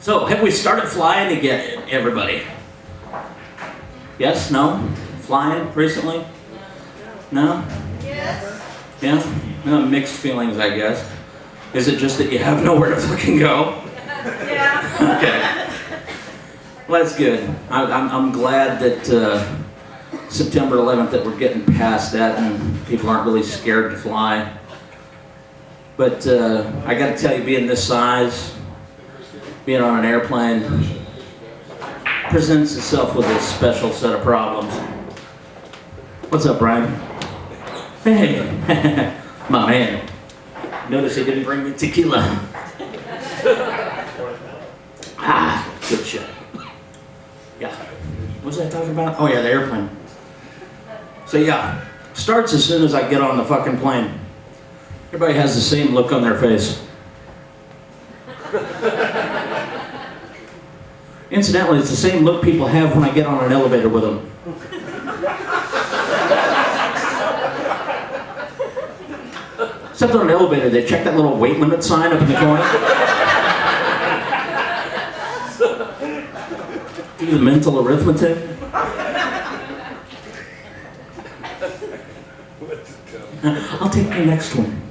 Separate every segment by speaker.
Speaker 1: So, have we started flying again, everybody? Yes? No? Flying recently? No?
Speaker 2: Yes.
Speaker 1: Yeah? No, mixed feelings, I guess. Is it just that you have nowhere to fucking go?
Speaker 2: Yeah.
Speaker 1: Okay. Well, that's good. I'm glad that September 11th that we're getting past that and people aren't really scared to fly. But I got to tell you, being this size, being on an airplane, presents itself with a special set of problems. What's up, Brian? Hey, my man. Notice he didn't bring me tequila. Good shit. Yeah. What was I talking about? Oh yeah, the airplane. So yeah, starts as soon as I get on the fucking plane. Everybody has the same look on their face. Incidentally, it's the same look people have when I get on an elevator with them. Except on an elevator, they check that little weight limit sign up in the corner. Do the mental arithmetic. I'll take the next one.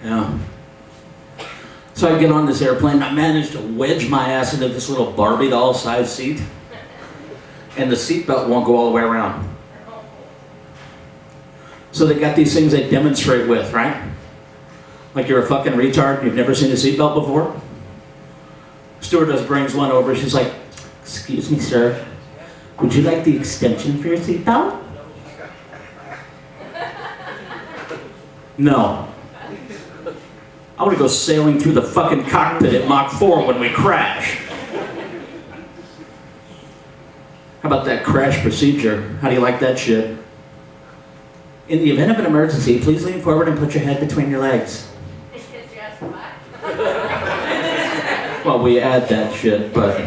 Speaker 1: Yeah. So I get on this airplane, and I managed to wedge my ass into this little Barbie doll size seat. And the seatbelt won't go all the way around. So they got these things they demonstrate with, right? Like you're a fucking retard, you've never seen a seatbelt before? Stewardess brings one over, she's like, "Excuse me, sir, would you like the extension for your seatbelt?" No. I want to go sailing through the fucking cockpit at Mach 4 when we crash. How about that crash procedure? How do you like that shit? In the event of an emergency, please lean forward and put your head between your legs. Well, we add that shit, but...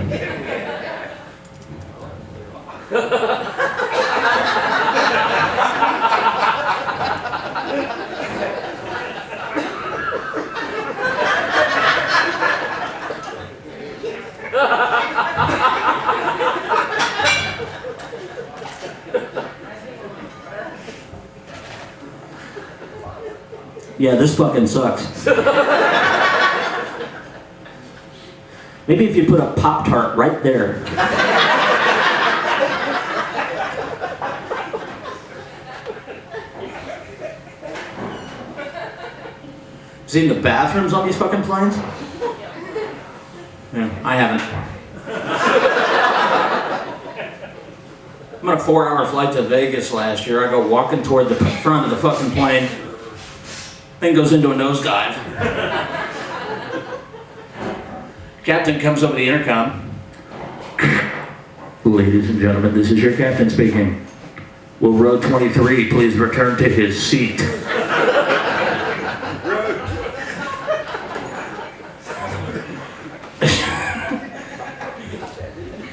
Speaker 1: Yeah, this fucking sucks. Maybe if you put a Pop-Tart right there. Seen the bathrooms on these fucking planes? Yeah, I haven't. I'm on a 4-hour flight to Vegas last year. I go walking toward the front of the fucking plane. Thing goes into a nosedive. Captain comes over the intercom. "Ladies and gentlemen, this is your captain speaking. Will row 23 please return to his seat?"